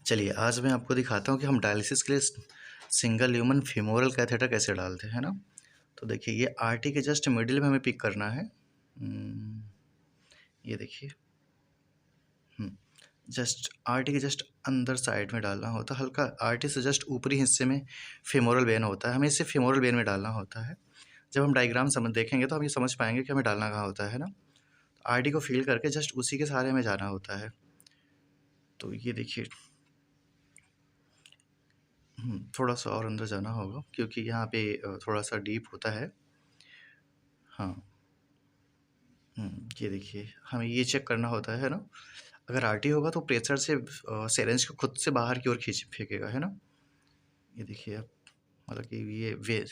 चलिए आज मैं आपको दिखाता हूँ कि हम डायलिसिस के लिए सिंगल ल्यूमन फीमोरल कैथेटर कैसे डालते हैं ना। तो देखिए ये आरटी के जस्ट मिडिल में हमें पिक करना है। ये देखिए जस्ट आरटी के जस्ट अंदर साइड में डालना होता है, हल्का आरटी से जस्ट ऊपरी हिस्से में फेमोरल वेन होता है, हमें इसे फेमोरल वेन में डालना होता है। जब हम डायग्राम समझ देखेंगे तो हम ये समझ पाएंगे कि हमें डालना कहाँ होता है ना। आरटी को फील करके जस्ट उसी के सहारे हमें जाना होता है। तो ये देखिए थोड़ा सा और अंदर जाना होगा क्योंकि यहाँ पे थोड़ा सा डीप होता है। हाँ ये देखिए हमें ये चेक करना होता है ना। अगर आरटी होगा तो प्रेशर से सिरिंज को खुद से बाहर की ओर खींच फेंकेगा, है ना। ये देखिए आप, मतलब कि ये वे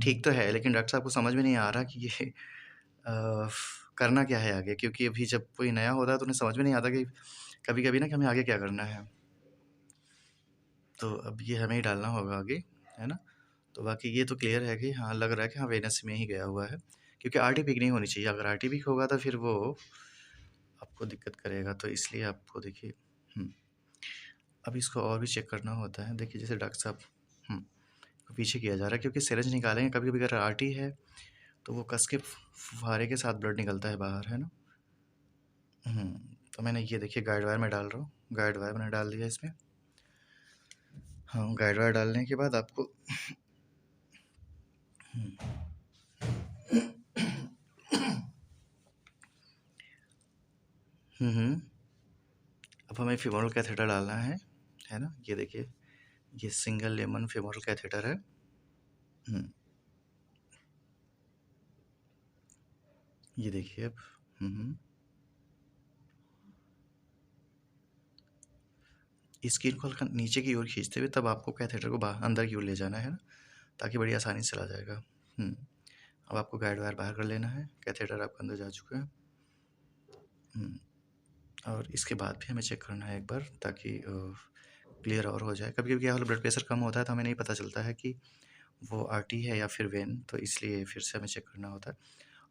ठीक तो है, लेकिन डॉक्टर साहब को समझ में नहीं आ रहा कि ये करना क्या है आगे, क्योंकि अभी जब कोई नया होता है तो उन्हें समझ में नहीं आता कि कभी-कभी ना कि हमें आगे क्या करना है। तो अब ये हमें ही डालना होगा आगे, है ना। तो बाकी ये तो क्लियर है कि हाँ, लग रहा है कि हाँ वेनस में ही गया हुआ है, क्योंकि आरटी पीक नहीं होनी चाहिए। अगर आरटी पीक होगा तो फिर वो आपको दिक्कत करेगा, तो इसलिए आपको देखिए अब इसको और भी चेक करना होता है। देखिए जैसे डॉक्टर साहब को पीछे किया जा रहा है, क्योंकि सिरिंज निकालेंगे कभी कभी अगर आरटी है तो वो कस के फुहारे के साथ ब्लड निकलता है बाहर, है ना। तो मैंने ये देखिए गाइड वायर में डाल रहा हूँ, गाइड वायर मैंने डाल दिया इसमें। हाँ, गाइड वायर डालने के बाद आपको अब हमें फीमोरल कैथेटर डालना है ना। ये देखिए ये सिंगल लेमन फीमोरल कैथेटर है। ये देखिए अब स्किन को हल्का नीचे की ओर खींचते हुए तब आपको कैथेटर को बाहर अंदर की ओर ले जाना है ना, ताकि बड़ी आसानी से चला जाएगा। अब आपको गाइड वायर बाहर कर लेना है, कैथेटर आपका अंदर जा चुका है। और इसके बाद भी हमें चेक करना है एक बार, ताकि क्लियर और हो जाए। कभी कभी क्या होता है ब्लड प्रेशर कम होता है तो हमें नहीं पता चलता है कि वो आरटी है या फिर वेन, तो इसलिए फिर से हमें चेक करना होता है।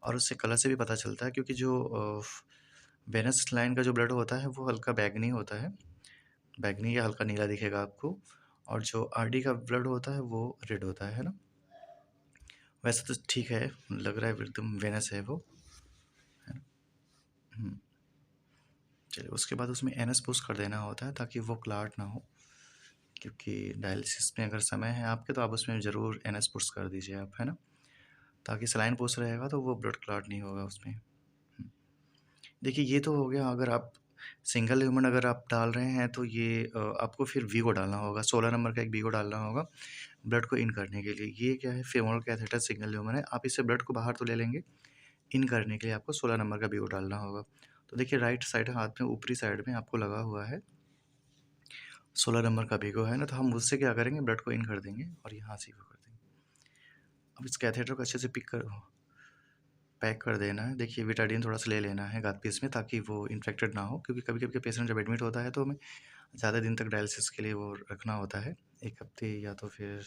और उससे कलर से भी पता चलता है, क्योंकि जो वेनस लाइन का जो ब्लड होता है वो हल्का बैगनी होता है, बैगनी या हल्का नीला दिखेगा आपको। और जो आरडी का ब्लड होता है वो रेड होता है ना। वैसे तो ठीक है, लग रहा है एकदम वेनस है वो, है ना। चलिए उसके बाद उसमें एनएस पुश कर देना होता है ताकि वो क्लाट ना हो, क्योंकि डायलिसिस में अगर समय है आपके तो आप उसमें ज़रूर एनएस पुश कर दीजिए आप, है ना, ताकि सलाइन पुश रहेगा तो वो ब्लड क्लाट नहीं होगा उसमें। देखिए ये तो हो गया, अगर आप सिंगल ह्यूमन अगर आप डाल रहे हैं तो ये आपको फिर वीगो डालना होगा, 16 नंबर का एक वीगो डालना होगा ब्लड को इन करने के लिए। ये क्या है, फेमोरल कैथेटर सिंगल ह्यूमन है, आप इससे ब्लड को बाहर तो ले लेंगे, इन करने के लिए आपको 16 नंबर का वीगो डालना होगा। तो देखिए राइट साइड हाथ में ऊपरी साइड में आपको लगा हुआ है 16 नंबर का वीगो, है ना। तो हम उससे क्या करेंगे, ब्लड को इन कर देंगे और यहाँ से वो कर देंगे। अब इस कैथेटर को अच्छे से पैक कर देना है। देखिए विटाडीन थोड़ा सा ले लेना है गाद पीस में, ताकि वो इन्फेक्टेड ना हो, क्योंकि कभी कभी पेशेंट जब एडमिट होता है तो हमें ज़्यादा दिन तक डायलिसिस के लिए वो रखना होता है, 1 हफ्ते या तो फिर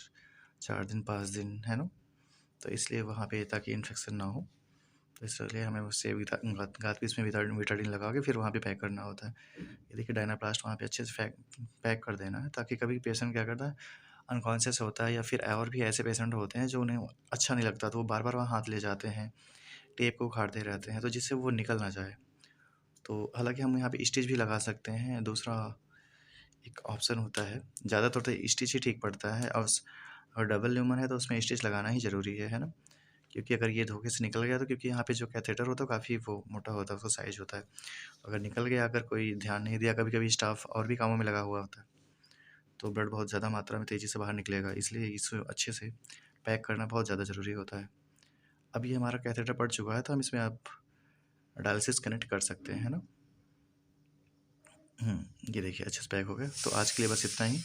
4 दिन 5 दिन, है ना। तो इसलिए वहाँ पे ताकि इन्फेक्शन ना हो, तो इसलिए हमें उससे गाद पीस में विटाडीन लगा के फिर वहाँ पे पैक करना होता है। ये देखिए डायनाप्लास्ट वहाँ पे अच्छे से पैक कर देना है, ताकि कभी पेशेंट क्या करता है अनकॉन्शियस होता है, या फिर और भी ऐसे पेशेंट होते हैं जो उन्हें अच्छा नहीं लगता तो वो बार बार वहाँ हाथ ले जाते हैं, टेप को उखाड़ते रहते हैं, तो जिससे वो निकल ना जाए। तो हालांकि हम यहाँ पे स्टिच भी लगा सकते हैं, दूसरा एक ऑप्शन होता है। ज़्यादातर तो स्टिच ही ठीक पड़ता है, और डबल ल्यूमन है तो उसमें स्टिच लगाना ही ज़रूरी है ना। क्योंकि अगर ये धोखे से निकल गया तो, क्योंकि यहाँ पे जो कैथेटर होता है काफ़ी वो मोटा होता है, उसका साइज होता है, अगर निकल गया, अगर कोई ध्यान नहीं दिया, कभी कभी स्टाफ और भी कामों में लगा हुआ होता है, तो ब्लड बहुत ज़्यादा मात्रा में तेज़ी से बाहर निकलेगा, इसलिए इसे अच्छे से पैक करना बहुत ज़्यादा ज़रूरी होता है। अब ये हमारा कैथेटर पड़ चुका है तो हम इसमें अब डायलिसिस कनेक्ट कर सकते हैं, है ना। ये देखिए अच्छे से पैक हो गया। तो आज के लिए बस इतना ही।